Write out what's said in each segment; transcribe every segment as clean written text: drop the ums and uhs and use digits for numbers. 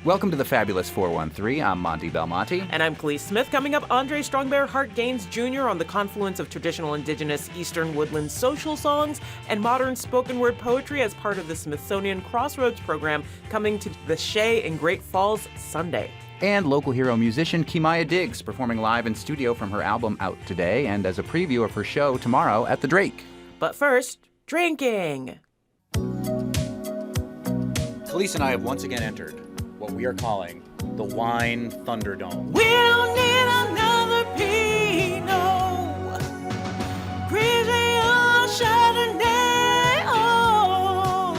Welcome to the Fabulous 413. I'm Monte Belmonte. And I'm Khalees Smith. Coming up, Andre Strongbearheart Gaines Jr. on the confluence of traditional indigenous Eastern woodland social songs and modern spoken word poetry as part of the Smithsonian Crossroads program coming to the Shea in Great Falls Sunday. And local hero musician Kimaya Diggs performing live in studio from her album out today and as a preview of her show tomorrow at the Drake. But first, drinking. Khalees and I have once again entered what we are calling the Wine Thunderdome. We don't need another Pinot Grigio Chardonnay. Oh,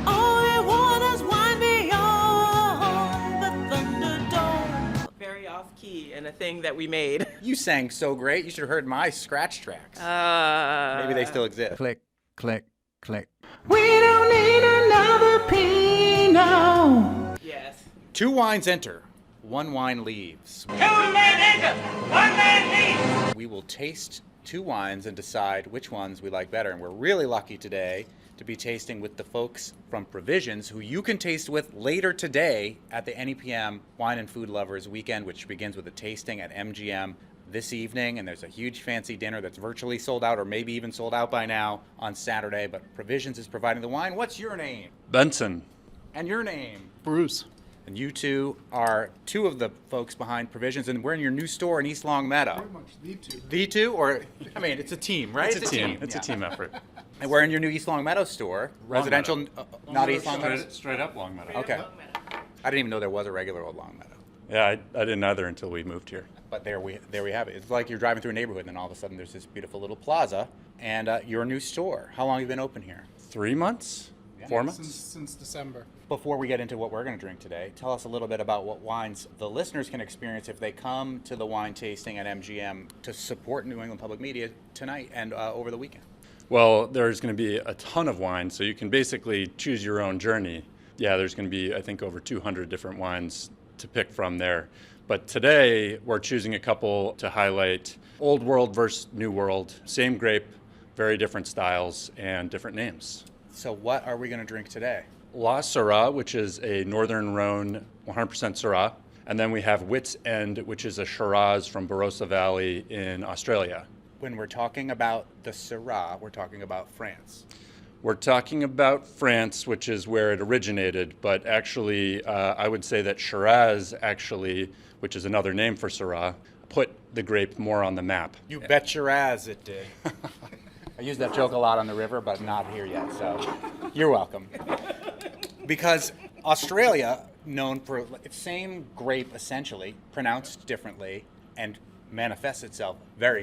all we want is wine beyond the Thunderdome. Very off-key and a thing that we made. You sang so great. You should have heard my scratch tracks. Maybe they still exist. Click, click, click. We don't need another Pinot. Yes. 2 wines enter, 1 wine leaves. 2 men enter, 1 man leaves. We will taste 2 wines and decide which ones we like better. And we're really lucky today to be tasting with the folks from Provisions, who you can taste with later today at the NEPM Wine and Food Lovers Weekend, which begins with a tasting at MGM this evening. And there's a huge fancy dinner that's virtually sold out, or maybe even sold out by now, on Saturday. But Provisions is providing the wine. What's your name? Benson. And your name? Bruce. And you two are 2 of the folks behind Provisions, and we're in your new store in East Longmeadow. Very much the 2. The 2? Or, I mean, it's a team, right? It's a team. It's yeah. a team effort. And we're in your new East Longmeadow store. Residential, not East Longmeadow? Straight up Longmeadow. Okay. I didn't even know there was a regular old Longmeadow. Yeah, I didn't either until we moved here. But there we have it. It's like you're driving through a neighborhood, and then all of a sudden there's this beautiful little plaza, and your new store. How long have you been open here? 3 months? 4 months? Since December. Before we get into what we're going to drink today, tell us a little bit about what wines the listeners can experience if they come to the wine tasting at MGM to support New England Public Media tonight and over the weekend. Well, there's going to be a ton of wine, so you can basically choose your own journey. Yeah, there's going to be, I think, over 200 different wines to pick from there. But today, we're choosing a couple to highlight Old World versus New World. Same grape, very different styles, and different names. So what are we going to drink today? La Syrah, which is a Northern Rhone 100% Syrah. And then we have Wits End, which is a Shiraz from Barossa Valley in Australia. When we're talking about the Syrah, we're talking about France. We're talking about France, which is where it originated, but actually I would say that Shiraz, actually, which is another name for Syrah, put the grape more on the map. You bet Shiraz it did. I use that joke a lot on the river, but not here yet, so you're welcome. Because Australia, known for the same grape essentially, pronounced differently, and manifests itself very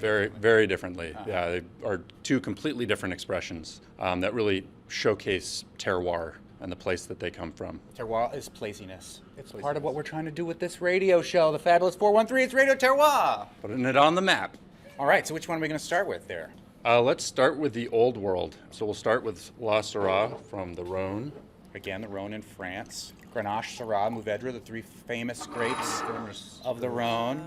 differently. Yeah, they are 2 completely different expressions that really showcase terroir and the place that they come from. Terroir is placiness. It's part of what we're trying to do with this radio show, the Fabulous 413. It's Radio Terroir. Putting it on the map. All right, so which one are we going to start with there? Let's start with the Old World. So we'll start with La Syrah from the Rhone. Again, the Rhone in France. Grenache, Syrah, Mourvedre, the 3 famous grapes of the Rhone.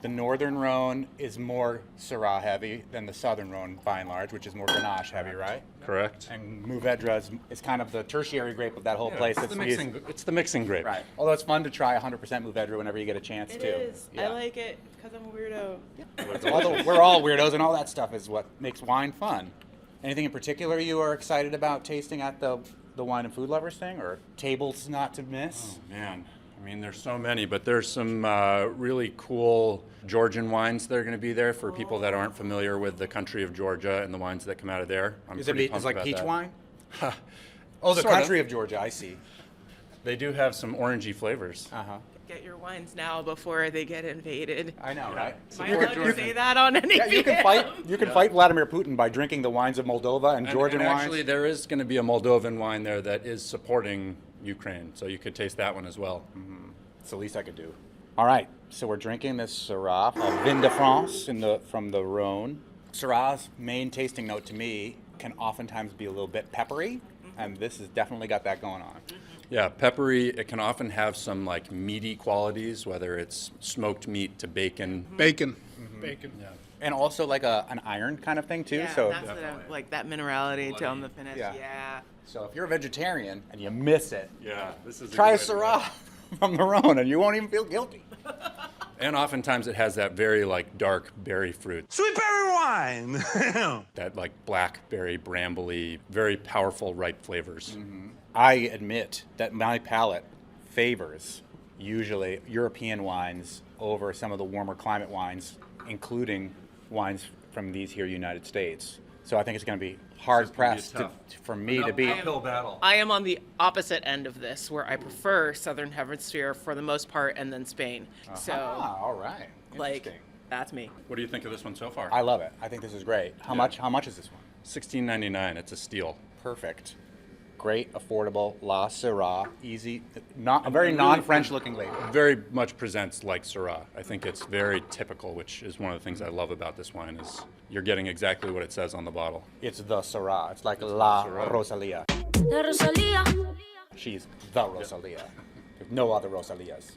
The Northern Rhone is more Syrah heavy than the Southern Rhone by and large, which is more Grenache heavy, right? Correct. And Mourvedre is kind of the tertiary grape of that whole place. It's the mixing grape. Right. Although it's fun to try 100% Mourvedre whenever you get a chance It to. is. Yeah. I like it because I'm a weirdo. Although we're all weirdos, and all that stuff is what makes wine fun. Anything in particular you are excited about tasting at the Wine and Food Lovers thing, or tables not to miss? Oh, man. I mean, there's so many, but there's some really cool Georgian wines that are going to be there for people that aren't familiar with the country of Georgia and the wines that come out of there. Is it like peach wine? Oh, the country of Georgia, I see. They do have some orangey flavors. Uh-huh. Get your wines now before they get invaded. I know, right? Am I allowed to say that on any Yeah, you can fight. You can fight Vladimir Putin by drinking the wines of Moldova and Georgian wines. Actually, there is going to be a Moldovan wine there that is supporting Ukraine, so you could taste that one as well. Mm-hmm. It's the least I could do. All right, so we're drinking this Syrah, Vin de France from the Rhone. Syrah's main tasting note to me can oftentimes be a little bit peppery, and this has definitely got that going on. Yeah, peppery. It can often have some like meaty qualities, whether it's smoked meat to bacon. Bacon. Yeah. And also like an iron kind of thing too. Yeah, so that's what like that minerality to on the finish. Yeah. Yeah. So if you're a vegetarian and you miss it, Yeah, this is try a good way to go. Syrah. from the Rhone, and you won't even feel guilty. And oftentimes it has that very like dark berry fruit. Sweet berry wine. That like blackberry, brambly, very powerful, ripe flavors. I admit that my palate favors usually European wines over some of the warmer climate wines, including wines from these here United States. So I think it's going to be hard pressed for me to be. Uphill battle. I am on the opposite end of this, where I prefer Southern Hemisphere for the most part, and then Spain. So, All right. like, Interesting. that's me. What do you think of this one so far? I love it. I think this is great. How much is this one? $16.99. It's a steal. Perfect. Great, affordable, La Syrah, easy, not a very non-French looking label. Very much presents like Syrah. I think it's very typical, which is one of the things I love about this wine is you're getting exactly what it says on the bottle. It's the Syrah. It's like La Rosalia. La Rosalía. She's the Rosalia. There's no other Rosalias.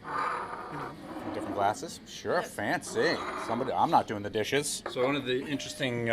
Different glasses? Sure, fancy. Somebody, I'm not doing the dishes. So one of the interesting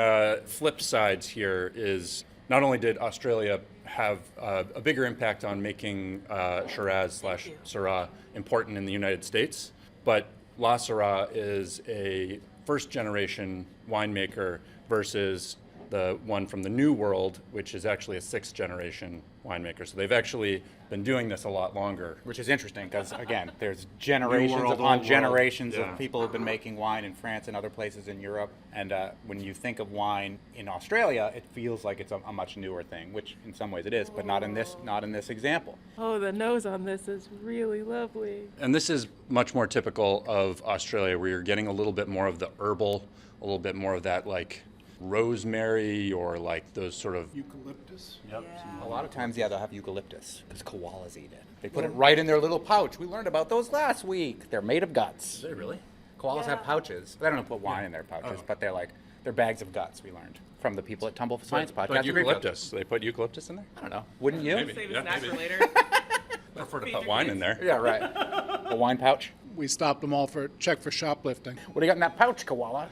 flip sides here is not only did Australia have a bigger impact on making Shiraz/Syrah important in the United States, but La Syrah is a first-generation winemaker versus the one from the New World, which is actually a sixth-generation winemaker. So they've actually been doing this a lot longer. Which is interesting because, again, there's generations world, upon old generations world. Yeah. of people who've been making wine in France and other places in Europe. And when you think of wine in Australia, it feels like it's a much newer thing, which in some ways it is, but not in this example. Oh, the nose on this is really lovely. And this is much more typical of Australia, where you're getting a little bit more of the herbal, a little bit more of that like rosemary or like those sort of Eucalyptus. Yep. A lot of times, they'll have eucalyptus because koalas eat it. They put it right in their little pouch. We learned about those last week. They're made of guts. Are they really? Koalas have pouches. They don't put wine in their pouches, Oh. but they're bags of guts. We learned from the people at Tumble Science Podcast. But eucalyptus. They put eucalyptus in there? I don't know. Wouldn't you? Maybe. Save Yeah, a snack maybe. for later. I prefer to put wine in there. Yeah, right. A wine pouch. We stopped them all for check for shoplifting. What do you got in that pouch, koala?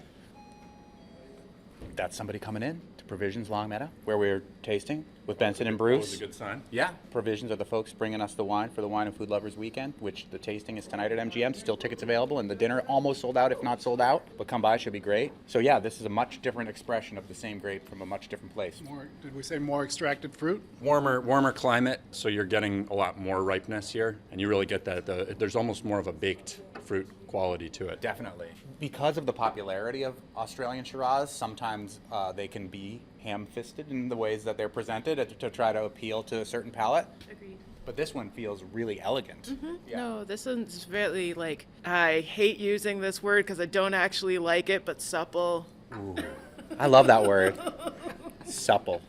That's somebody coming in to Provisions Longmeadow, where we're tasting with Benson and That was Bruce. a good sign. Yeah, Provisions are the folks bringing us the wine for the Wine and Food Lovers Weekend, which the tasting is tonight at MGM. Still tickets available, and the dinner almost sold out, if not sold out. But come by, should be great. So yeah, this is a much different expression of the same grape from a much different place. Did we say more extracted fruit? Warmer climate, so you're getting a lot more ripeness here, and you really get that. There's almost more of a baked fruit quality to it. Definitely. Because of the popularity of Australian Shiraz, sometimes they can be ham-fisted in the ways that they're presented to try to appeal to a certain palate. Agreed. But this one feels really elegant. Yeah. No, this one's really like, I hate using this word because I don't actually like it, but supple. I love that word. Supple.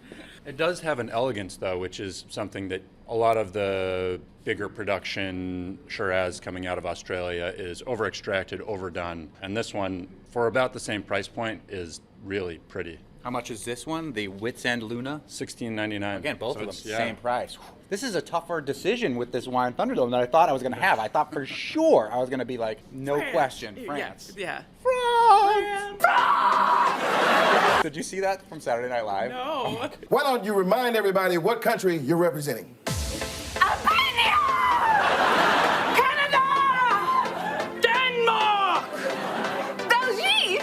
It does have an elegance, though, which is something that a lot of the bigger production Shiraz coming out of Australia is over-extracted, overdone. And this one, for about the same price point, is really pretty. How much is this one? The Wits End Luna? $16.99. Again, both So of them, it's- yeah. same price. This is a tougher decision with this Wine Thunderdome than I thought I was going to have. I thought for sure I was going to be like, no question, France. Yeah. France! Did you see that from Saturday Night Live? No. Why don't you remind everybody what country you're representing? Albania! Canada! Denmark! Belgique!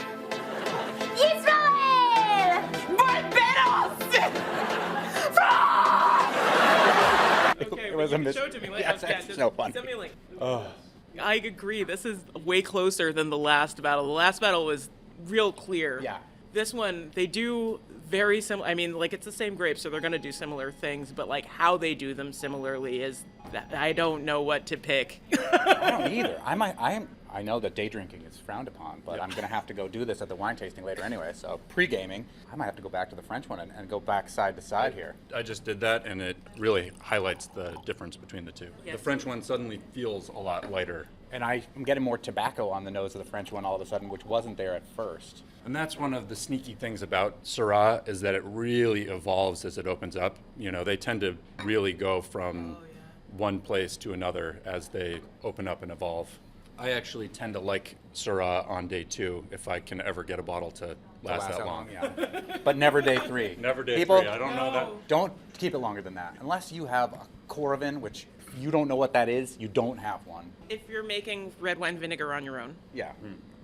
Israel! Barbados! Okay, It was you a can mis- show it to me later. Yes, Okay, it's just so funny. Send me a link. I agree. This is way closer than the last battle. The last battle was real clear. Yeah. This one, they do very similar. I mean, like, it's the same grape, so they're going to do similar things, but, like, how they do them similarly is that I don't know what to pick. I don't either. I know that day drinking is frowned upon, but I'm going to have to go do this at the wine tasting later anyway. So pre-gaming, I might have to go back to the French one and go back side to side here. I just did that, and it really highlights the difference between the two. Yes. The French one suddenly feels a lot lighter. And I'm getting more tobacco on the nose of the French one all of a sudden, which wasn't there at first. And that's one of the sneaky things about Syrah is that it really evolves as it opens up. You know, they tend to really go from one place to another as they open up and evolve. I actually tend to like Syrah on day 2 if I can ever get a bottle to last that long. Yeah. But never day 3. Never day People, 3. I don't know that. Don't keep it longer than that. Unless you have a Coravin, which you don't know what that is, you don't have one. If you're making red wine vinegar on your own, Yeah.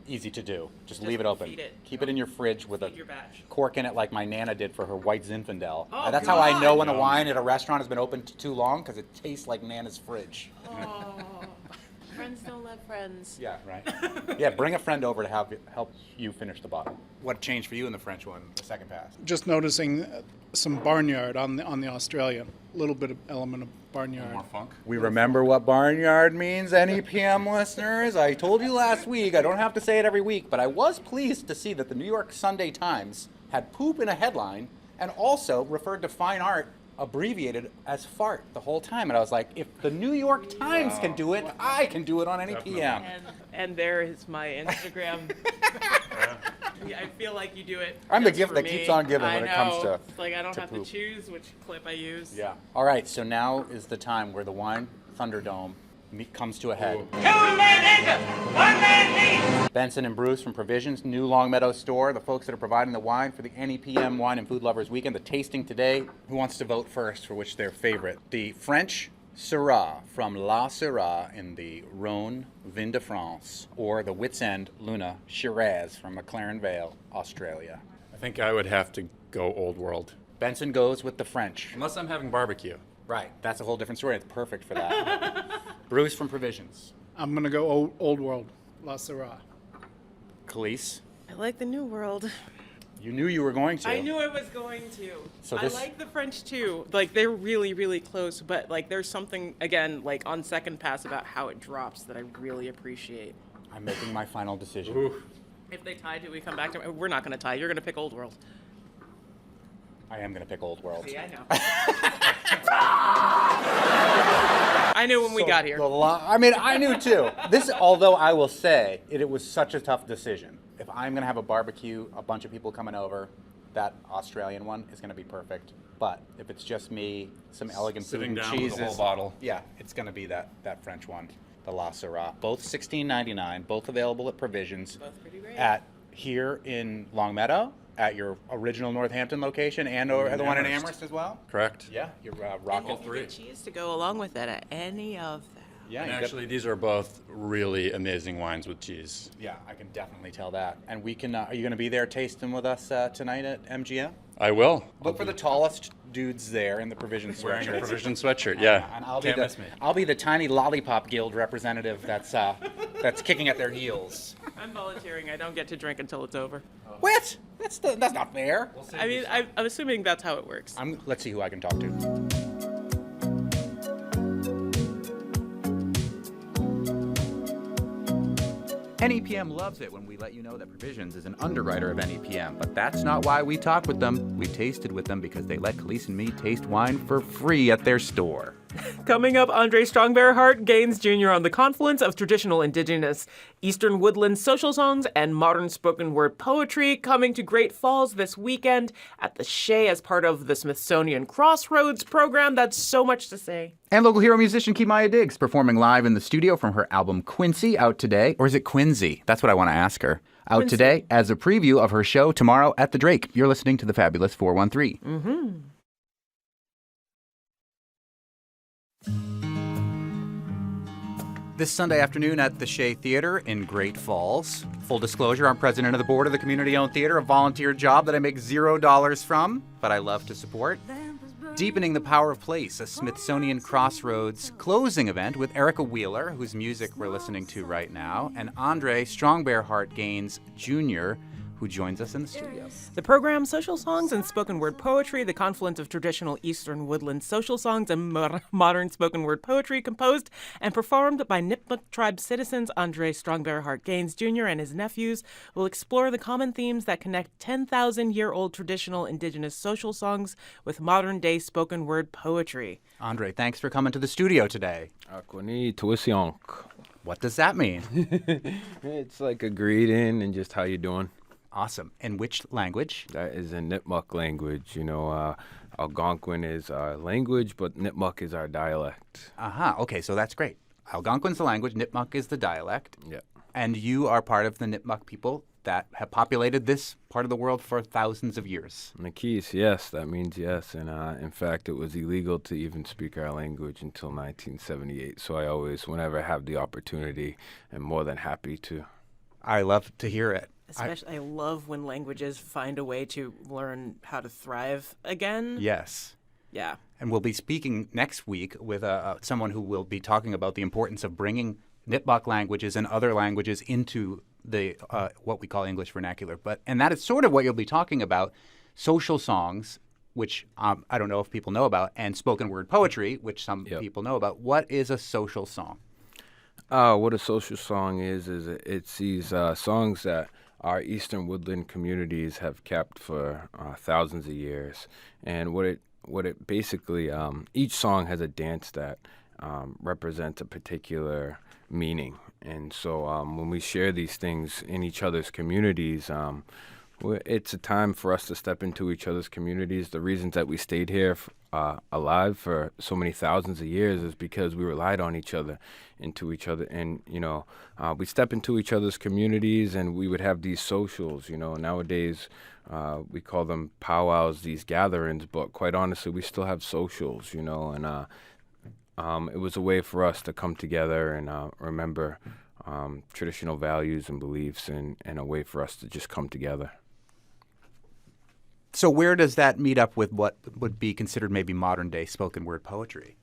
Easy to do. Just Just leave it open. feed it. Keep it in your fridge with feed a your batch. cork in it like my Nana did for her white Zinfandel. Oh, That's how I know God. when a wine at a restaurant has been open too long, because it tastes like Nana's fridge. Oh, friends don't let friends. Yeah, right. Yeah, bring a friend over to help you finish the bottle. What changed for you in the French one, the second pass? Just noticing some barnyard on the Australian. A little bit of element of barnyard. More funk. We remember what barnyard means, NEPM listeners. I told you last week, I don't have to say it every week, but I was pleased to see that the New York Sunday Times had poop in a headline and also referred to fine art abbreviated as fart the whole time. And I was like, if the New York Times can do it, I can do it on NEPM. And there is my Instagram. Yeah, I feel like you do it. I'm the just gift for that me. keeps on giving when it comes to It's like I don't have poop. to choose which clip I use. Yeah. All right, so now is the time where the Wine Thunderdome comes to a head. 2 men enter, 1 man leaves. Benson and Bruce from Provisions, new Longmeadow store, the folks that are providing the wine for the NEPM Wine and Food Lovers Weekend, the tasting today. Who wants to vote first for which their favorite? The French Syrah from La Syrah in the Rhône, Vin de France, or the Wits End Luna Shiraz from McLaren Vale, Australia. I think I would have to go Old World. Benson goes with the French. Unless I'm having barbecue. Right, that's a whole different story. It's perfect for that. Bruce from Provisions. I'm going to go Old World, La Syrah. Khalees, I like the New World. you knew you were going to. I knew I was going to. So I this- like the French too. Like they're really, really close, but like there's something again, like on second pass about how it drops that I really appreciate. I'm making my final decision. Ooh. If they tie, do we come back to? We're not going to tie. You're going to pick Old World. I am going to pick Old World. See, I know. I knew when we got here. I mean, I knew too. Although I will say, it was such a tough decision. If I'm going to have a barbecue, a bunch of people coming over, that Australian one is going to be perfect. But if it's just me, some elegant food Sitting and down with a cheeses, whole bottle. yeah, it's going to be that French one, the La Syrah. Both $16.99, both available at Provisions. Both pretty great. At here in Longmeadow, at your original Northampton location, and or the one in Amherst. Amherst as well. Correct? Yeah, you're And rocking. you can get cheese to go along with it at any of them. Yeah, And you got- actually, these are both really amazing wines with cheese. yeah, I can definitely tell that. And we can. Are you going to be there tasting with us tonight at MGM? I will. Look for the tallest dudes there in the Provision Wearing a sweatshirt. Provision sweatshirt, yeah. And I'll Can't be miss me. I'll be the tiny lollipop guild representative that's kicking at their heels. I'm volunteering. I don't get to drink until it's over. What? That's not fair. I mean, I'm assuming that's how it works. Let's see who I can talk to. NEPM loves it when we let you know that Provisions is an underwriter of NEPM, but that's not why we talked with them. We tasted with them because they let Khalees and me taste wine for free at their store. Coming up, Andre Strongbearheart Gaines Jr. on the confluence of traditional indigenous Eastern woodland social songs and modern spoken word poetry, coming to Great Falls this weekend at the Shea as part of the Smithsonian Crossroads program. That's so much to say. And local hero musician Kimaya Diggs performing live in the studio from her album Quincy, out today. Or is it Quincy? That's what I want to ask her. Out Quincy. today as a preview of her show tomorrow at the Drake. You're listening to the Fabulous 413. Mm-hmm. This Sunday afternoon at the Shea Theater in Great Falls. Full disclosure, I'm president of the board of the community-owned theater, a volunteer job that I make $0 from, but I love to support. Deepening the Power of Place, a Smithsonian Crossroads closing event with Erica Wheeler, whose music we're listening to right now, and Andre Strongbearheart Gaines Jr., who joins us in the studio. The program, social songs and spoken word poetry, the confluence of traditional Eastern woodland social songs and modern spoken word poetry, composed and performed by Nipmuc tribe citizens Andre Strongbearheart Gaines Jr. and his nephews, will explore the common themes that connect 10,000-year-old traditional indigenous social songs with modern-day spoken word poetry. Andre, thanks for coming to the studio today. Akoni tuisionk. What does that mean? It's like a greeting and just how you doing. Awesome. In which language? That is in Nipmuc language. You know, Algonquin is our language, but Nipmuc is our dialect. Aha, okay, so that's great. Algonquin's the language, Nipmuc is the dialect. Yeah. And you are part of the Nipmuc people that have populated this part of the world for thousands of years. Nikis, yes, that means yes. And in fact, it was illegal to even speak our language until 1978. So I always, whenever I have the opportunity, am more than happy to. I love to hear it. Especially, I love when languages find a way to learn how to thrive again. Yes. Yeah. And we'll be speaking next week with someone who will be talking about the importance of bringing Nipmuc languages and other languages into the what we call English vernacular. And that is sort of what you'll be talking about, social songs, which I don't know if people know about, and spoken word poetry, which some people know about. What is a social song? What a social song is it's these songs that our Eastern Woodland communities have kept for thousands of years. And what it basically, each song has a dance that represents a particular meaning. And so when we share these things in each other's communities, it's a time for us to step into each other's communities. The reasons that we stayed here alive for so many thousands of years is because we relied on each other, into each other. And, we step into each other's communities and we would have these socials. Nowadays we call them powwows, these gatherings, but quite honestly, we still have socials, and it was a way for us to come together and remember traditional values and beliefs and a way for us to just come together. So where does that meet up with what would be considered maybe modern-day spoken word poetry?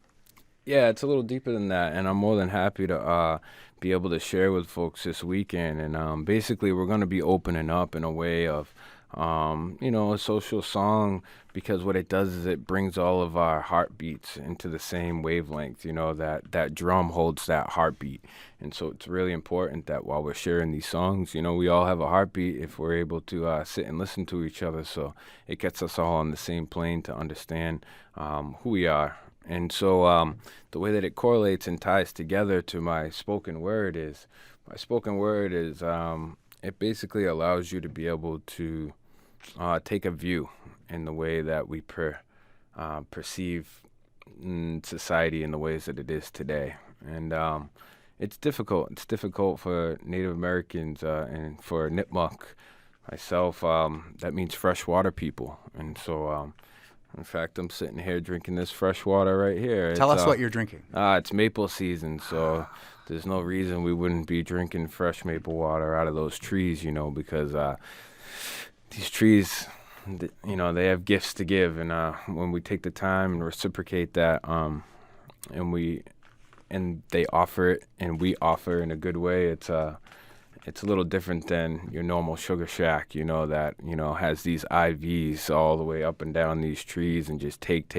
Yeah, it's a little deeper than that, and I'm more than happy to be able to share with folks this weekend. And basically, we're going to be opening up in a way of, a social song, because what it does is it brings all of our heartbeats into the same wavelength. That drum holds that heartbeat. And so it's really important that while we're sharing these songs, we all have a heartbeat if we're able to sit and listen to each other. So it gets us all on the same plane to understand who we are. And so the way that it correlates and ties together to my spoken word is it basically allows you to be able to take a view in the way that we perceive society in the ways that it is today. And it's difficult. It's difficult for Native Americans and for Nipmuc, myself. That means freshwater people. And so, in fact, I'm sitting here drinking this fresh water right here. Tell us what you're drinking. It's maple season, so there's no reason we wouldn't be drinking fresh maple water out of those trees, you because these trees, they have gifts to give. And when we take the time and reciprocate that, and they offer it and we offer in a good way, it's a little different than your normal sugar shack, that, has these IVs all the way up and down these trees and just take.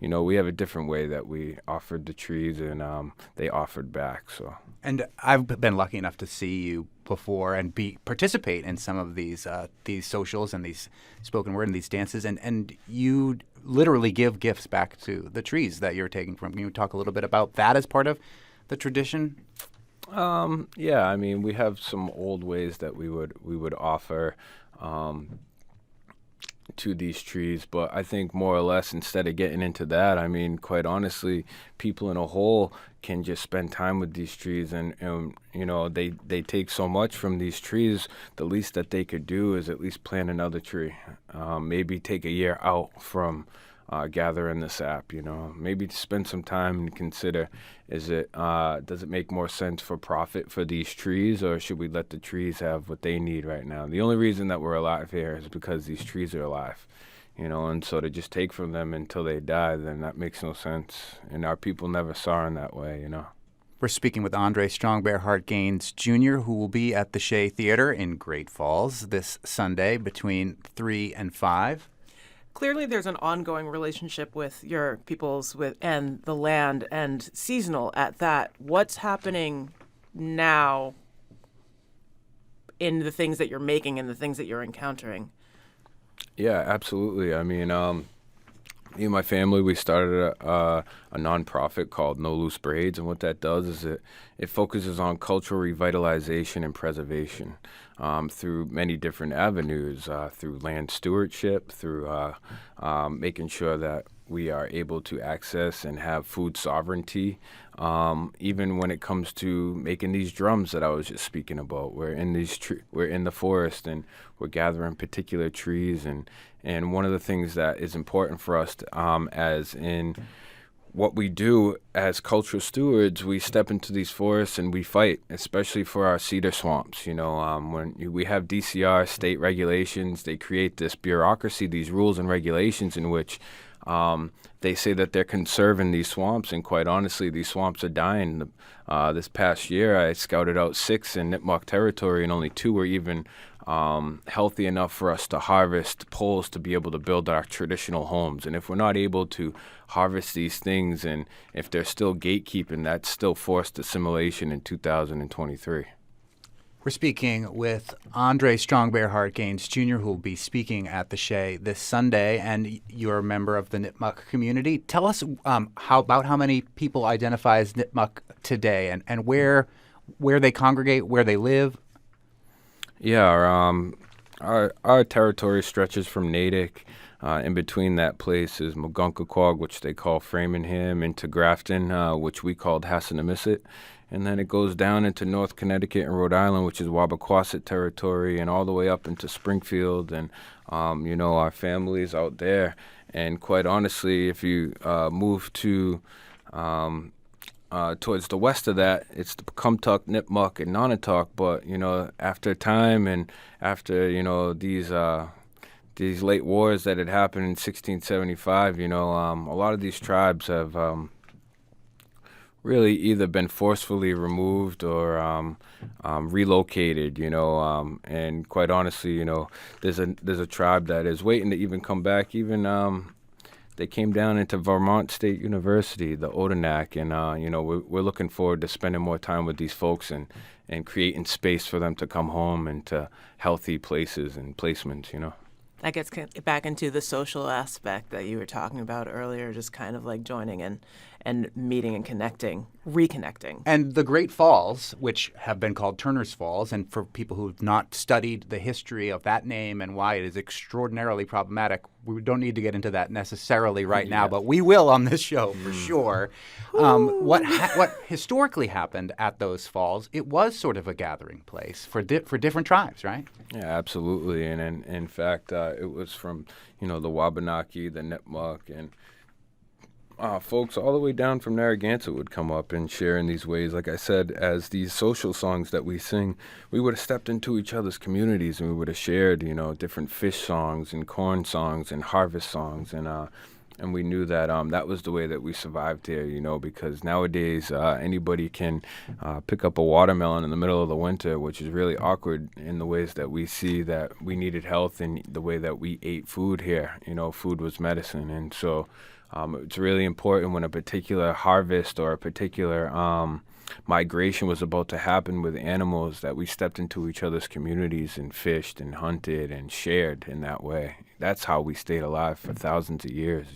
We have a different way that we offered the trees and they offered back. So. And I've been lucky enough to see you before and participate in some of these socials and these spoken word and these dances, and you literally give gifts back to the trees that you're taking from. Can you talk a little bit about that as part of the tradition? Yeah, we have some old ways that we would offer to these trees, but I think more or less instead of getting into that, quite honestly, people in a whole can just spend time with these trees and they take so much from these trees. The least that they could do is at least plant another tree, maybe take a year out from gathering the sap, maybe to spend some time and consider, does it make more sense for profit for these trees, or should we let the trees have what they need right now? The only reason that we're alive here is because these trees are alive, and so to just take from them until they die, then that makes no sense. And our people never saw in that way, We're speaking with Andre Strongbearheart Gaines, Jr., who will be at the Shea Theater in Great Falls this Sunday between 3 and 5. Clearly, there's an ongoing relationship with your peoples and the land, and seasonal at that. What's happening now in the things that you're making and the things that you're encountering? Yeah, absolutely. Me and my family, we started a nonprofit called No Loose Braids, and what that does is it focuses on cultural revitalization and preservation. through many different avenues, through land stewardship, through making sure that we are able to access and have food sovereignty. Even when it comes to making these drums that I was just speaking about, we're in the forest and we're gathering particular trees, and one of the things that is important for us, as in what we do as cultural stewards, we step into these forests and we fight, especially for our cedar swamps. When we have DCR state regulations, they create this bureaucracy, these rules and regulations in which they say that they're conserving these swamps, and quite honestly, these swamps are dying. This past year, I scouted out 6 in Nipmuc territory, and only 2 were even healthy enough for us to harvest poles to be able to build our traditional homes. And if we're not able to harvest these things, and if they're still gatekeeping, that's still forced assimilation in 2023. We're speaking with Andre Strongbearheart Gaines Jr., who will be speaking at the Shea this Sunday, and you're a member of the Nipmuc community. Tell us about how many people identify as Nipmuc today, and where they congregate, where they live. Yeah, our territory stretches from Natick. In between that place is Mugunkaquag, which they call Framingham, into Grafton, which we called Hassanamisset. And then it goes down into North Connecticut and Rhode Island, which is Wabaquasit territory, and all the way up into Springfield. And, our families out there. And quite honestly, if you move to towards the west of that, it's the Pecumtuck, Nipmuc, and Nonotuck. But, after time and after, these late wars that had happened in 1675, a lot of these tribes have really either been forcefully removed or relocated, and quite honestly, there's a tribe that is waiting to even come back. Even they came down into Vermont State University, the Odanak, and we're looking forward to spending more time with these folks and creating space for them to come home and to healthy places and placements, That gets back into the social aspect that you were talking about earlier, just kind of like joining and meeting and reconnecting. And the Great Falls, which have been called Turner's Falls, and for people who have not studied the history of that name and why it is extraordinarily problematic, we don't need to get into that necessarily right now, but we will on this show for sure. What historically happened at those falls, it was sort of a gathering place for different tribes, right? Yeah, absolutely. And in fact, it was from, the Wabanaki, the Nipmuc, and folks all the way down from Narragansett would come up and share in these ways. Like I said, as these social songs that we sing, we would have stepped into each other's communities and we would have shared, different fish songs and corn songs and harvest songs. And we knew that that was the way that we survived here, because nowadays anybody can pick up a watermelon in the middle of the winter, which is really awkward in the ways that we see that we needed health and the way that we ate food here. Food was medicine. And so it's really important when a particular harvest or a particular migration was about to happen with animals that we stepped into each other's communities and fished and hunted and shared in that way. That's how we stayed alive for thousands of years,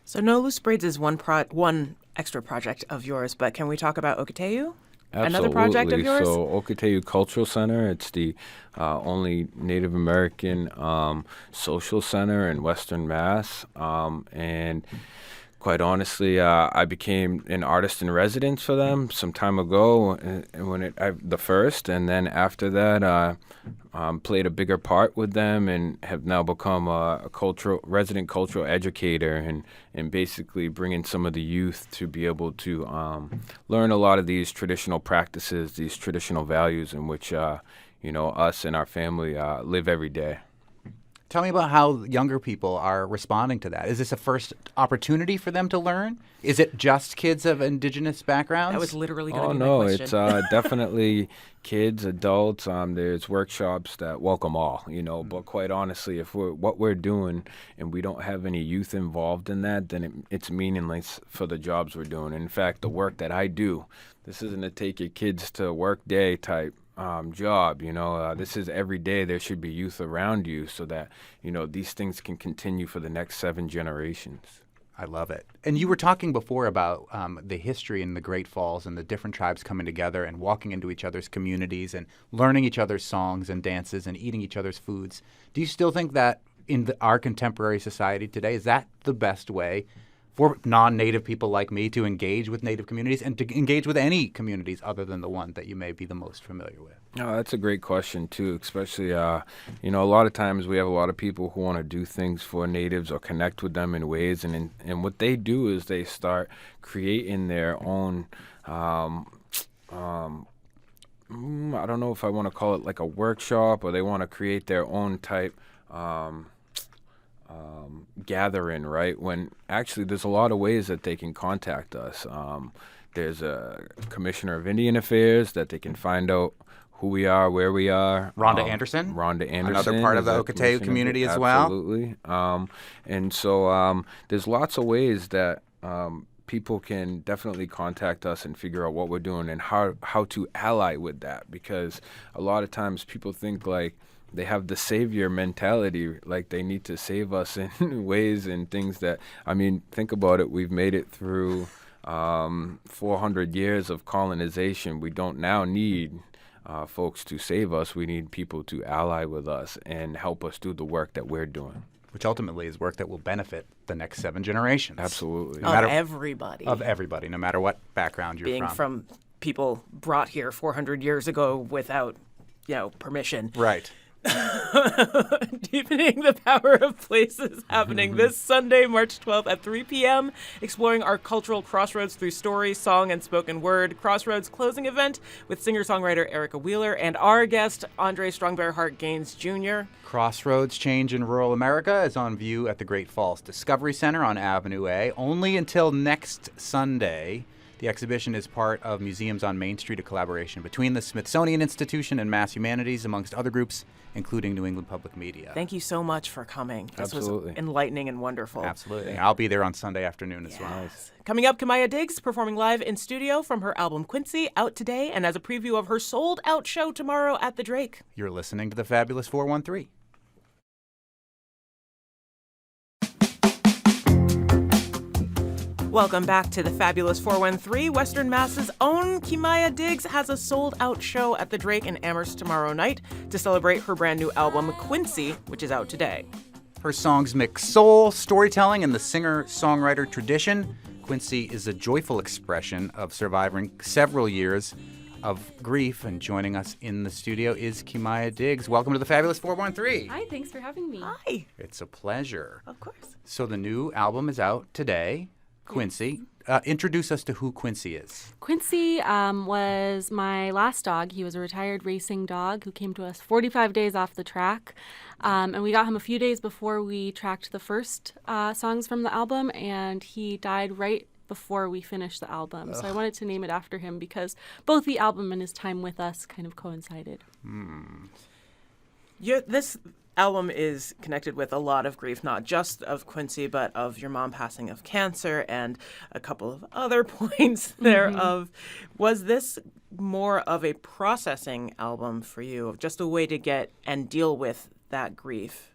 So No Loose Braids is one extra project of yours, but can we talk about Okateu? Absolutely. Another project of yours? So Okateu Cultural Center, it's the only Native American social center in Western Mass. And quite honestly, I became an artist in residence for them some time ago, the first, and then after that, played a bigger part with them and have now become a resident cultural educator and basically bringing some of the youth to be able to learn a lot of these traditional practices, these traditional values in which us and our family live every day. Tell me about how younger people are responding to that. Is this a first opportunity for them to learn? Is it just kids of indigenous backgrounds? That was literally going to Oh, be no, my question. it's definitely kids, adults. There's workshops that welcome all, But quite honestly, if what we're doing and we don't have any youth involved in that, then it's meaningless for the jobs we're doing. In fact, the work that I do, this isn't a take your kids to work day type job. This is every day there should be youth around you so that, these things can continue for the next 7 generations. I love it. And you were talking before about the history in the Great Falls and the different tribes coming together and walking into each other's communities and learning each other's songs and dances and eating each other's foods. Do you still think that in our contemporary society today, is that the best way for non-Native people like me to engage with Native communities and to engage with any communities other than the one that you may be the most familiar with? Oh, that's a great question, too, especially, a lot of times we have a lot of people who want to do things for natives or connect with them in ways, and what they do is they start creating their own, I don't know if I want to call it like a workshop, or they want to create their own type gathering, right? When actually there's a lot of ways that they can contact us. There's a Commissioner of Indian Affairs that they can find out who we are, where we are. Rhonda Anderson? Rhonda Anderson. Another part of the Okatee community as well? Absolutely. And so there's lots of ways that people can definitely contact us and figure out what we're doing and how to ally with that. Because a lot of times people think like they have the savior mentality, like they need to save us in ways and things that, think about it. We've made it through 400 years of colonization. We don't now need folks to save us. We need people to ally with us and help us do the work that we're doing. Which ultimately is work that will benefit the next 7 generations. Absolutely. Everybody. Of everybody, no matter what background you're Being from people brought here 400 years ago without, permission. Right. Deepening the Power of Place is happening this Sunday, March 12th at 3 p.m., exploring our cultural crossroads through story, song, and spoken word. Crossroads closing event with singer-songwriter Erica Wheeler and our guest, Andre Strongbearheart Gaines Jr. Crossroads Change in Rural America is on view at the Great Falls Discovery Center on Avenue A, only until next Sunday. The exhibition is part of Museums on Main Street, a collaboration between the Smithsonian Institution and Mass Humanities, amongst other groups, including New England Public Media. Thank you so much for coming. This Absolutely. was enlightening and wonderful. Absolutely. I'll be there on Sunday afternoon as well. Coming up, Kimaya Diggs performing live in studio from her album Quincy, out today, and as a preview of her sold-out show tomorrow at the Drake. You're listening to the Fabulous 413. Welcome back to the Fabulous 413. Western Mass's own Kimaya Diggs has a sold-out show at the Drake in Amherst tomorrow night to celebrate her brand new album, Quincy, which is out today. Her songs mix soul, storytelling, and the singer-songwriter tradition. Quincy is a joyful expression of surviving several years of grief, and joining us in the studio is Kimaya Diggs. Welcome to the Fabulous 413. Hi, thanks for having me. Hi. It's a pleasure. Of course. So the new album is out today. Quincy. Introduce us to who Quincy is. Quincy was my last dog. He was a retired racing dog who came to us 45 days off the track. And we got him a few days before we tracked the first songs from the album, and he died right before we finished the album. So I wanted to name it after him because both the album and his time with us kind of coincided. This album is connected with a lot of grief, not just of Quincy, but of your mom passing of cancer and a couple of other points thereof. Was this more of a processing album for you, just a way to get and deal with that grief?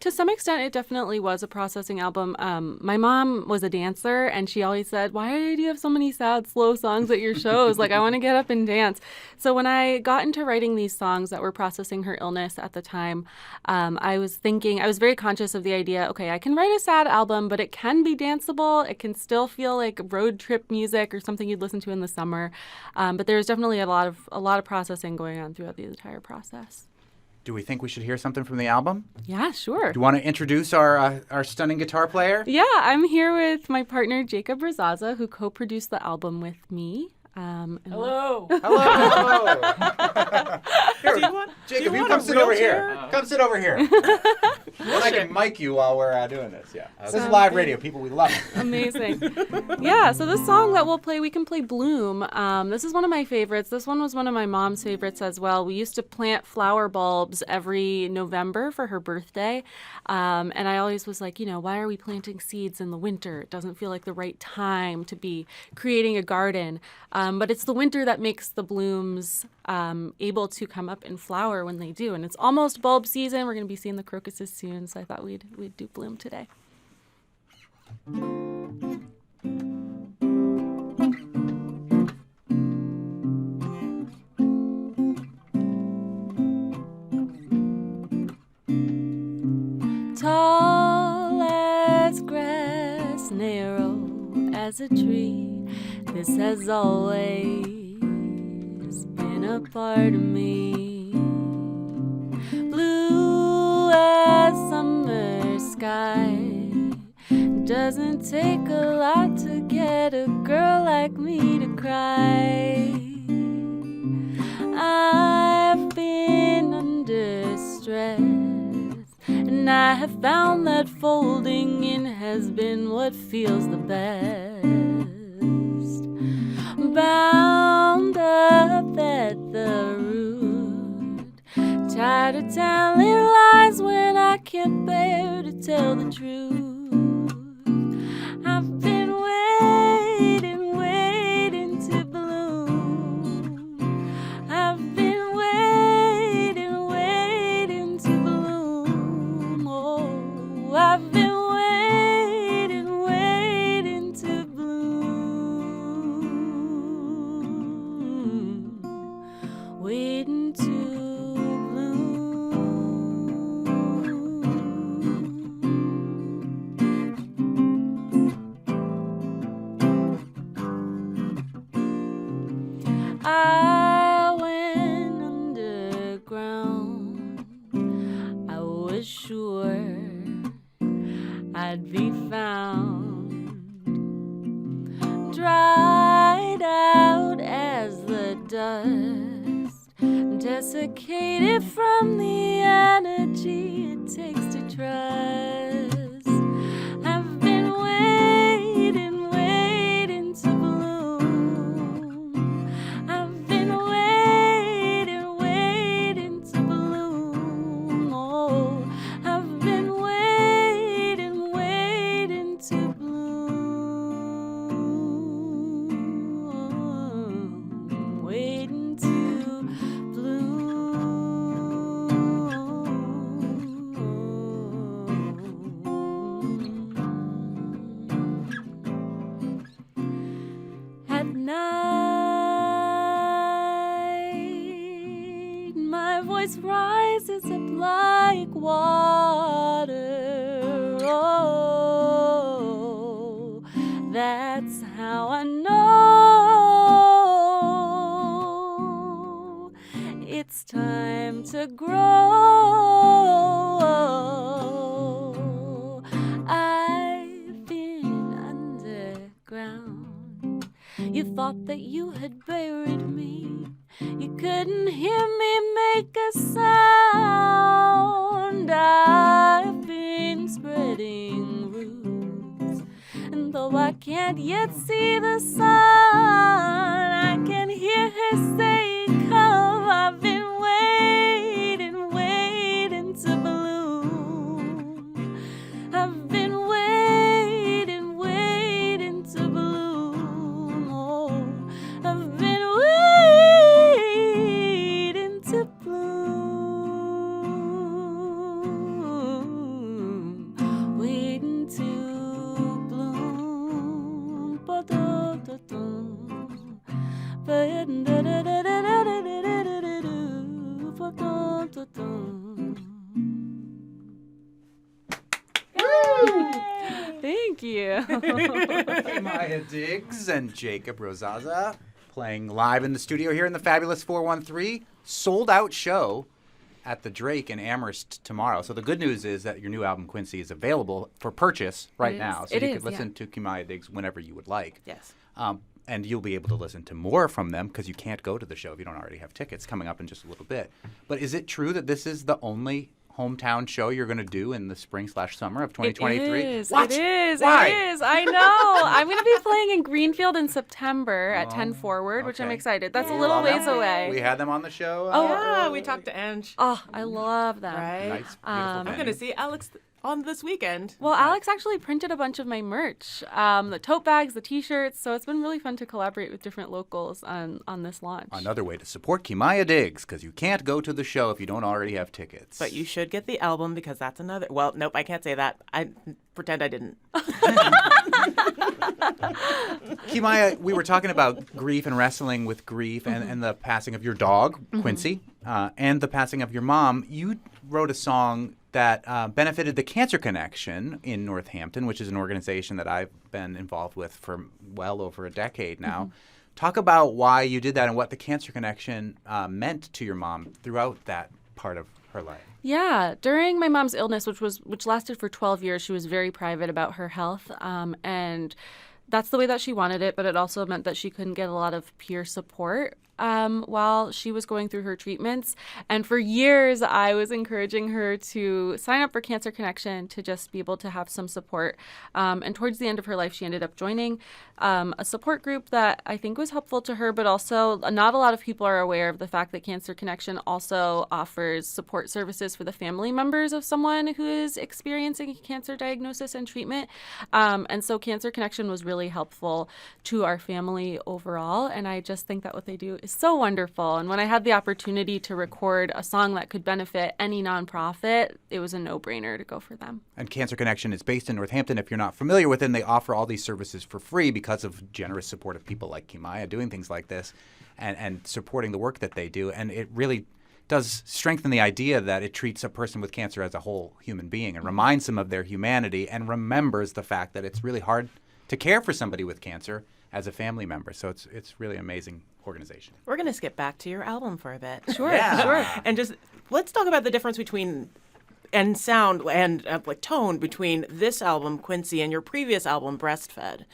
To some extent, it definitely was a processing album. My mom was a dancer, and she always said, why do you have so many sad, slow songs at your shows? Like, I want to get up and dance. So when I got into writing these songs that were processing her illness at the time, I was very conscious of the idea, okay, I can write a sad album, but it can be danceable. It can still feel like road trip music or something you'd listen to in the summer. But there's definitely a lot of processing going on throughout the entire process. Do we think we should hear something from the album? Yeah, sure. Do you want to introduce our stunning guitar player? Yeah, I'm here with my partner, Jacob Razaza, who co-produced the album with me. Hello. Hello. Jacob, you come sit over here. Come sit over here. I can mic you while we're doing this. Yeah. This is live radio, people. We love it. Amazing. Yeah, so this song that we can play Bloom. This is one of my favorites. This one was one of my mom's favorites as well. We used to plant flower bulbs every November for her birthday. And I always was like, why are we planting seeds in the winter? It doesn't feel like the right time to be creating a garden. But it's the winter that makes the blooms able to come up and flower when they do. And it's almost bulb season. We're going to be seeing the crocuses soon, so I thought we'd do Bloom today. Tall as grass, narrow as a tree, this has always been a part of me. Blue as summer sky, doesn't take a lot to get a girl like me to cry. I've been under stress, and I have found that folding in has been what feels the best. Bound up at the root, tired of telling lies when I can't bear to tell the truth. I've been waiting to bloom. I've been waiting to bloom. Oh, I've been waiting to bloom. Waiting to I went underground. I was sure I'd be found, dried out as the dust, desiccated from the energy it takes to trust. I've been waiting to bloom. I've been waiting to bloom. Oh, I've been waiting to bloom. Waiting to bloom. At night, my voice rises up like water. Oh, that's how I know it's time to grow. I've been underground. You thought that you had buried me. You couldn't hear me make a sound. I've been spreading roots, and though I can't yet see the sun, I can hear her saying, come. I've been waiting to bloom. I've been waiting to bloom. Oh, I've been waiting to bloom. Waiting to bloom. Ba-da-da-dum. Ba-da-da-da-da-da-da-da-da-da-da. Ba-da-da-dum. Thank you. Kimaya Diggs and Jacob Rosaza playing live in the studio here in the fabulous 413. Sold out show at the Drake in Amherst tomorrow. So the good news is that your new album, Quincy, is available for purchase right now. So you could listen to Kimaya Diggs whenever you would like. Yes. And you'll be able to listen to more from them because you can't go to the show if you don't already have tickets coming up in just a little bit. But is it true that this is the only hometown show you're going to do in the spring/summer of 2023? It is. What? It is. Why? It is. I know. I'm going to be playing in Greenfield in September at 10 Forward, which I'm okay. excited. That's a little ways away. We had them on the show. Yeah, we talked to Ange. Oh, I love them. Right. Nice, beautiful I'm venue. going to see Alex on this weekend. Well, Alex actually printed a bunch of my merch, the tote bags, the T-shirts. So it's been really fun to collaborate with different locals on this launch. Another way to support Kimaya Diggs, because you can't go to the show if you don't already have tickets. But you should get the album because that's another. Well, nope, I can't say that. I pretend I didn't. Kimaya, we were talking about grief and wrestling with grief and the passing of your dog, Quincy, and the passing of your mom. You wrote a song that benefited the Cancer Connection in Northampton, which is an organization that I've been involved with for well over a decade now. Talk about why you did that and what the Cancer Connection meant to your mom throughout that part of her life. Yeah, during my mom's illness, which lasted for 12 years, she was very private about her health, and that's the way that she wanted it, but it also meant that she couldn't get a lot of peer support while she was going through her treatments. And for years, I was encouraging her to sign up for Cancer Connection to just be able to have some support. And towards the end of her life, she ended up joining a support group that I think was helpful to her, but also not a lot of people are aware of the fact that Cancer Connection also offers support services for the family members of someone who is experiencing a cancer diagnosis and treatment. And so Cancer Connection was really helpful to our family overall. And I just think that what they do is so wonderful. And when I had the opportunity to record a song that could benefit any nonprofit, it was a no-brainer to go for them. And Cancer Connection is based in Northampton. If you're not familiar with it, they offer all these services for free because of generous support of people like Kimaya doing things like this and supporting the work that they do. And it really does strengthen the idea that it treats a person with cancer as a whole human being and reminds them of their humanity and remembers the fact that it's really hard to care for somebody with cancer as a family member. So it's really an amazing organization. We're going to skip back to your album for a bit. Sure. And just let's talk about the difference between and sound and like tone between this album, Quincy, and your previous album, Breastfed.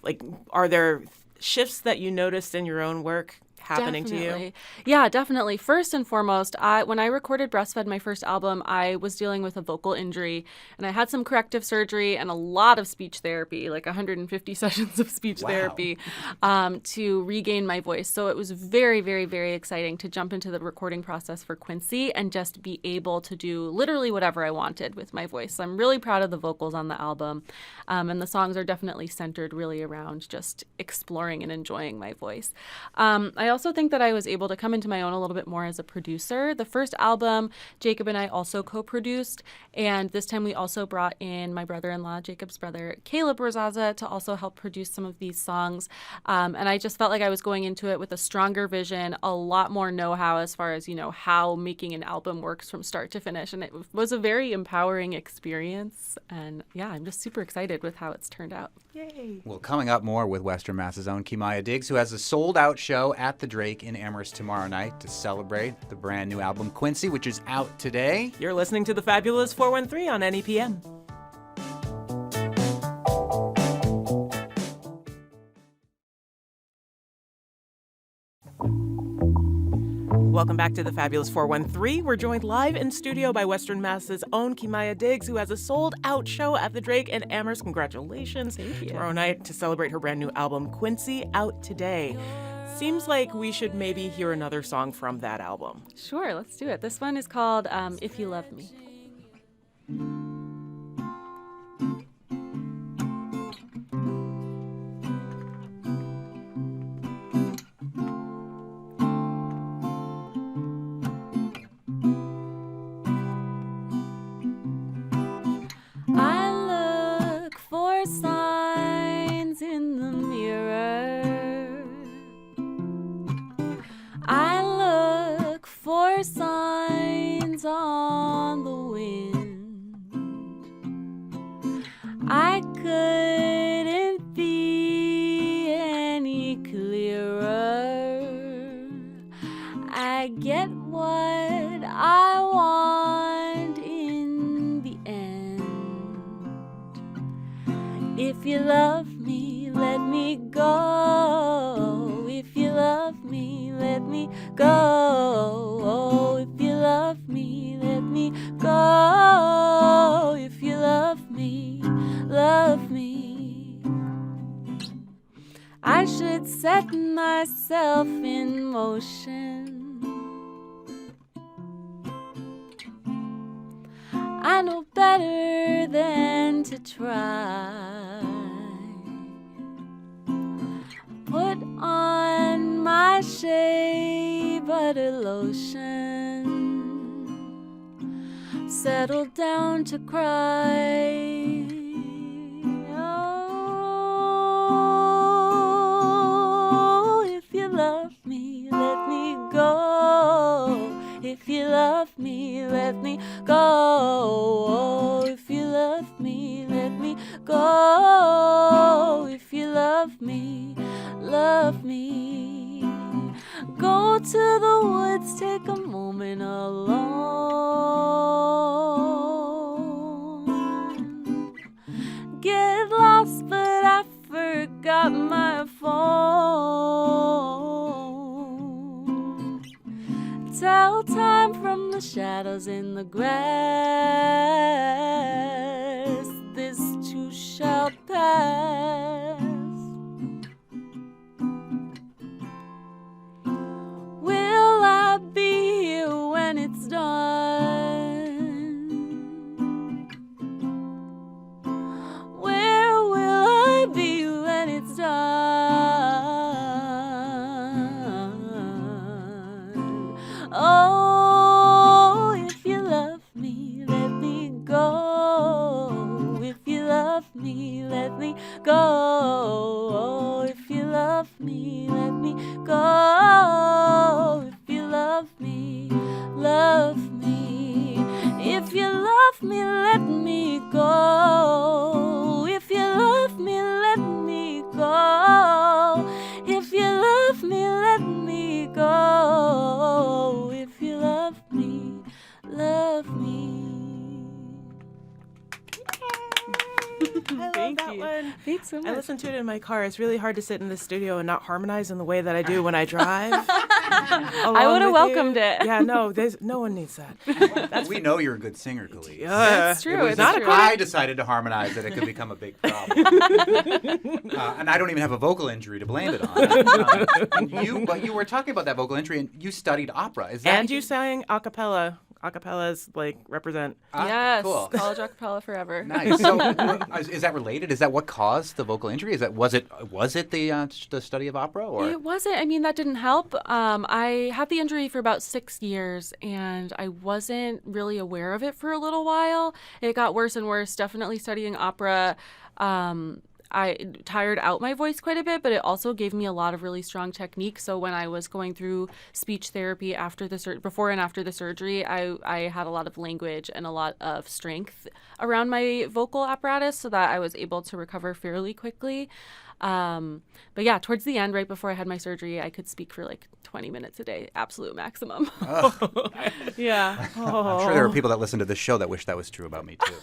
Like, are there shifts that you noticed in your own work happening to you? Yeah, definitely. First and foremost, when I recorded Breastfed, my first album, I was dealing with a vocal injury, and I had some corrective surgery and a lot of speech therapy, like 150 sessions of speech therapy, to regain my voice. So it was very, very, very exciting to jump into the recording process for Quincy and just be able to do literally whatever I wanted with my voice. So I'm really proud of the vocals on the album, and the songs are definitely centered really around just exploring and enjoying my voice. I also think that I was able to come into my own a little bit more as a producer. The first album, Jacob and I also co-produced, and this time we also brought in my brother-in-law, Jacob's brother, Caleb Rozaza, to also help produce some of these songs. And I just felt like I was going into it with a stronger vision, a lot more know-how as far as, how making an album works from start to finish. And it was a very empowering experience. And yeah, I'm just super excited with how it's turned out. Yay. Well, coming up more with Western Mass's own Kimaya Diggs, who has a sold-out show at the Drake in Amherst tomorrow night to celebrate the brand new album Quincy, which is out today. You're listening to The Fabulous 413 on NEPM. Welcome back to The Fabulous 413. We're joined live in studio by Western Mass's own Kimaya Diggs, who has a sold-out show at the Drake in Amherst. Congratulations. Thank you. Tomorrow night to celebrate her brand new album, Quincy, out today. Seems like we should maybe hear another song from that album. Sure, let's do it. This one is called If You Love Me. I look for signs in the mirror. I look for signs on the wind. I couldn't be any clearer. I get what I want in the end. If you love me, let me go. If you love me, let me go. If you love me, let me go. If you love me, love me. I should set myself in motion. I know better than to try. Put on my shea butter lotion, settle down to cry. Oh, if you love me, let me go. If you love me, let me go. Oh, if you love me, let me go. If you love me, love me. Go to the woods, take a moment alone. Get lost, but I forgot my phone. Tell time from the shadows in the grass, this too shall pass. Will I be here when it's done? Where will I be when it's done? Oh, if you love me, let me go. If you love me, let me go. Oh, if you love me, let me go. If you love me, love me. If you love me, let me go. If you love me, let me go. If you love me, let me go. If you love me, love me. I love Thank that you. one. Thanks so much. I listen to it in my car. It's really hard to sit in the studio and not harmonize in the way that I do when I drive. I would have welcomed it. Yeah, no one needs that. We know you're a good singer, Khalid. That's true. It was It's not true. if I decided to harmonize that it could become a big problem. And I don't even have a vocal injury to blame it on. But you were talking about that vocal injury, and you studied opera. Is that And you sang a cappella. Acapellas represent. Yes, cool. college acapella forever. Nice. So, is that related? Is that what caused the vocal injury? Was it the study of opera, or It wasn't. I mean, that didn't help. I had the injury for about 6 years, and I wasn't really aware of it for a little while. It got worse and worse. Definitely studying opera. I tired out my voice quite a bit, but it also gave me a lot of really strong technique. So when I was going through speech therapy before and after the surgery, I had a lot of language and a lot of strength around my vocal apparatus so that I was able to recover fairly quickly. But yeah, towards the end, right before I had my surgery, I could speak for like 20 minutes a day, absolute maximum. Yeah. I'm sure there are people that listen to this show that wish that was true about me too.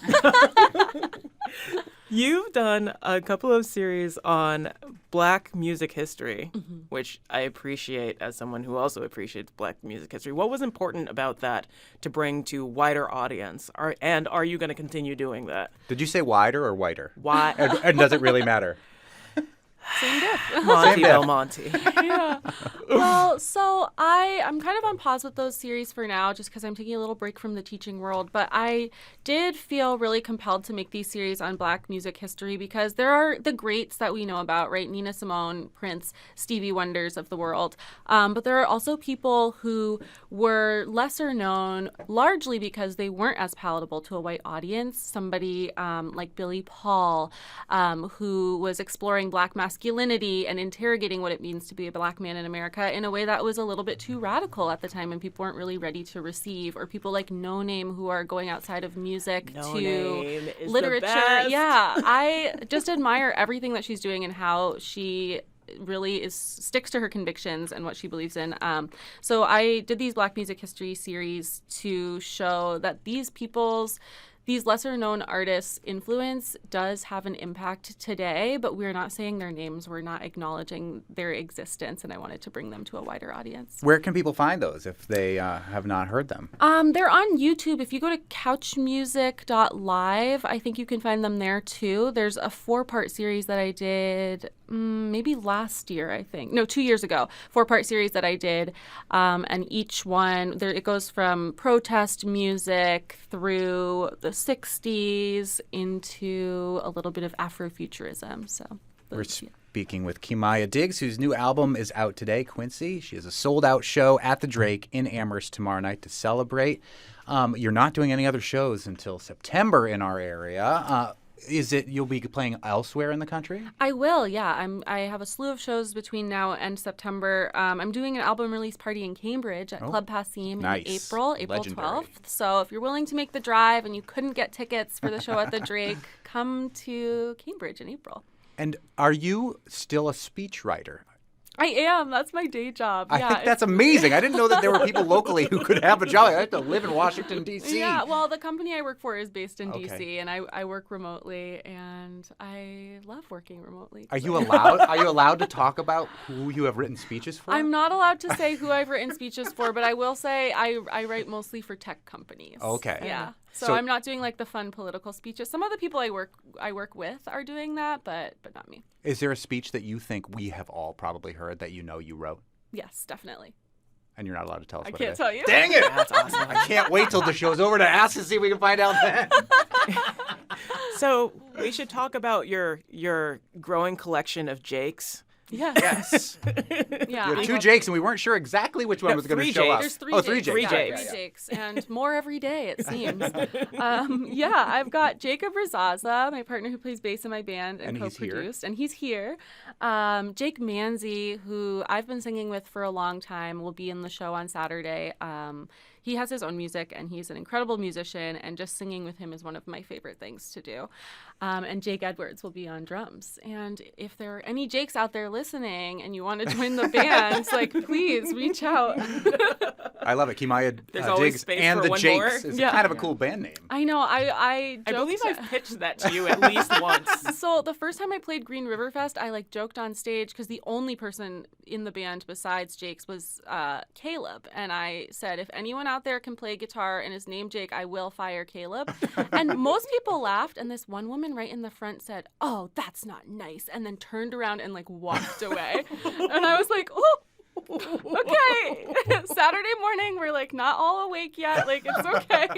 You've done a couple of series on Black music history, which I appreciate as someone who also appreciates Black music history. What was important about that to bring to wider audience? And are you going to continue doing that? Did you say wider or whiter? Why? And does it really matter? Same diff. Monte, Belmonte. Yeah. Well, so I'm kind of on pause with those series for now just because I'm taking a little break from the teaching world. But I did feel really compelled to make these series on Black music history because there are the greats that we know about, right? Nina Simone, Prince, Stevie Wonders of the world. But there are also people who were lesser known largely because they weren't as palatable to a white audience. Somebody like Billy Paul, who was exploring Black masculinity and interrogating what it means to be a Black man in America in a way that was a little bit too radical at the time and people weren't really ready to receive, or people like No Name who are going outside of music to literature. Yeah, I just admire everything that she's doing and how she really sticks to her convictions and what she believes in. So I did these Black music history series to show that these lesser known artists' influence does have an impact today, but we're not saying their names. We're not acknowledging their existence, and I wanted to bring them to a wider audience. Where can people find those if they have not heard them? They're on YouTube. If you go to couchmusic.live, I think you can find them there too. There's a 4-part series that I did maybe last year, I think. No, 2 years ago. 4-part series that I did. And each one, it goes from protest music through the 60s into a little bit of Afrofuturism. So We're speaking with Kimaya Diggs, whose new album is out today, Quincy. She has a sold-out show at the Drake in Amherst tomorrow night to celebrate. You're not doing any other shows until September in our area. Is it you'll be playing elsewhere in the country? I will, yeah. I have a slew of shows between now and September. I'm doing an album release party in Cambridge at Club Passim in April Legendary. 12th. So if you're willing to make the drive and you couldn't get tickets for the show at the Drake, come to Cambridge in April. And are you still a speechwriter? I am. That's my day job. I think that's amazing. I didn't know that there were people locally who could have a job. I have to live in Washington, D.C. Yeah, well, the company I work for is based in D.C., and I work remotely, and I love working remotely. Are you allowed to talk about who you have written speeches for? I'm not allowed to say who I've written speeches for, but I will say I write mostly for tech companies. Okay. Yeah. So I'm not doing like the fun political speeches. Some of the people I work with are doing that, but not me. Is there a speech that you think we have all probably heard that you know you wrote? Yes, definitely. And you're not allowed to tell us what it I can't is? tell you. Dang it! That's awesome. I can't wait till the show's over to ask to see if we can find out then. So we should talk about your growing collection of Jakes. Yeah. Yes. Yeah. You have two Jakes, and we weren't sure exactly which one was going to show up. There's three three Jakes. Jakes. Three Yeah, Jakes. three Jakes. And more every day, it seems. Yeah, I've got Jacob Razaza, my partner who plays bass in my band and co-produced. And he's here. Jake Manzi, who I've been singing with for a long time, will be in the show on Saturday. He has his own music, and he's an incredible musician, and just singing with him is one of my favorite things to do. And Jake Edwards will be on drums. And if there are any Jakes out there listening and you want to join the band, please reach out. I love it. Kimaya There's always Diggs space and for the one Jakes more. is Yeah. kind of a cool band name. I know. I believe joked- I've pitched that to you at least once. So the first time I played Green River Fest, I joked on stage because the only person in the band besides Jake's was Caleb, and I said, if anyone out there can play guitar and is named Jake, I will fire Caleb. And most people laughed, and this one woman right in the front said, "Oh, that's not nice," and then turned around and walked away. And I was like, "Oh, okay." Saturday morning, we're not all awake yet. It's okay.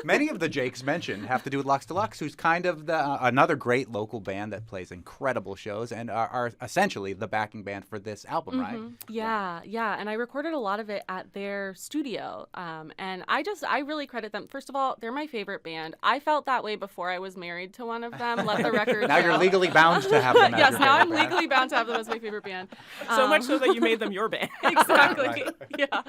Many of the Jakes mentioned have to do with Lux Deluxe, who's kind of another great local band that plays incredible shows and are essentially the backing band for this album, right? Yeah. And I recorded a lot of it at their studio. And I really credit them. First of all, they're my favorite band. I felt that way before I was married to one of them. Let the record Now show. you're legally bound to have them as Yes, your now I'm favorite band. legally bound to have them as my favorite band. So much so that you made them your band. Exactly. Right. Yeah.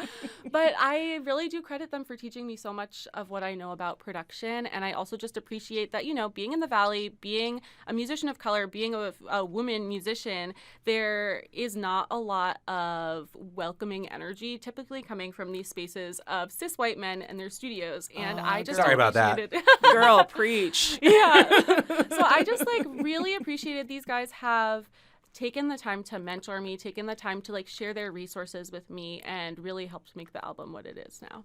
But I really do credit them for teaching me so much of what I know about production. And I also just appreciate that, being in the Valley, being a musician of color, being a woman musician, there is not a lot of welcoming energy typically coming from these spaces of cis white men and their studios. And I just Sorry about that. appreciated Girl, preach. Yeah. So I just really appreciated these guys have taken the time to mentor me, taken the time to share their resources with me, and really helped make the album what it is now.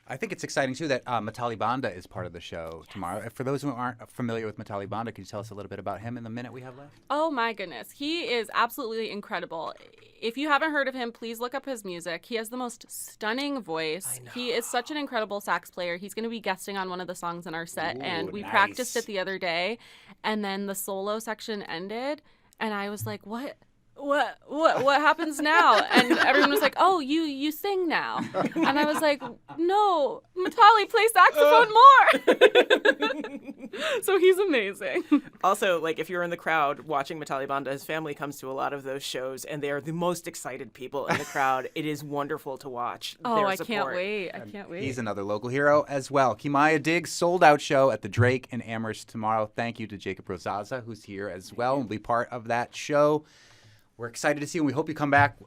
I think it's exciting, too, that Matali Banda is part of the show tomorrow. For those who aren't familiar with Matali Banda, can you tell us a little bit about him in the minute we have left? Oh, my goodness. He is absolutely incredible. If you haven't heard of him, please look up his music. He has the most stunning voice. He is such an incredible sax player. He's going to be guesting on one of the songs in our set, and we practiced it the other day, and then the solo section ended, and I was like, what happens now? And everyone was like, oh, you sing now. And I was like, no, Matali, play saxophone more. So he's amazing. Also, if you're in the crowd watching Matali Banda, his family comes to a lot of those shows, and they are the most excited people in the crowd. It is wonderful to watch their I support. can't wait. I can't wait. He's another local hero as well. Kimaya Diggs, sold-out show at the Drake in Amherst tomorrow. Thank you to Jacob Razaza, who's here as well and will be part of that show. We're excited to see you, and we hope you come back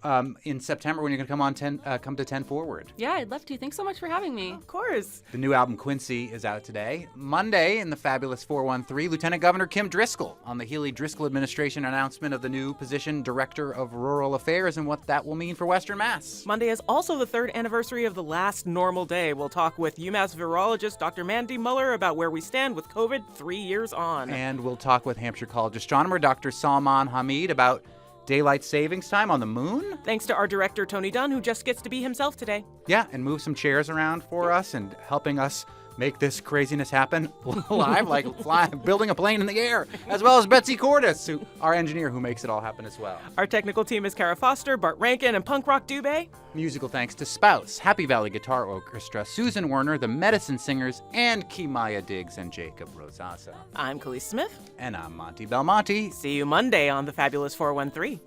in September when you're going to come on come to 10 Forward. Yeah, I'd love to. Thanks so much for having me. Of course. The new album, Quincy, is out today. Monday, in the fabulous 413, Lieutenant Governor Kim Driscoll on the Healy-Driscoll administration announcement of the new position, Director of Rural Affairs, and what that will mean for Western Mass. Monday is also the 3rd anniversary of the last normal day. We'll talk with UMass virologist Dr. Mandy Muller about where we stand with COVID 3 years on. And we'll talk with Hampshire College astronomer Dr. Salman Hamid about daylight savings time on the moon. Thanks to our director, Tony Dunn, who just gets to be himself today. Yeah, and move some chairs around for us and helping us make this craziness happen live, like building a plane in the air, as well as Betsy Cordes, our engineer who makes it all happen as well. Our technical team is Kara Foster, Bart Rankin, and Punk Rock Dubé. Musical thanks to Spouse, Happy Valley Guitar Orchestra, Susan Werner, the Medicine Singers, and Kimaya Diggs and Jacob Rosasa. I'm Khalees Smith. And I'm Monte Belmonte. See you Monday on the Fabulous 413.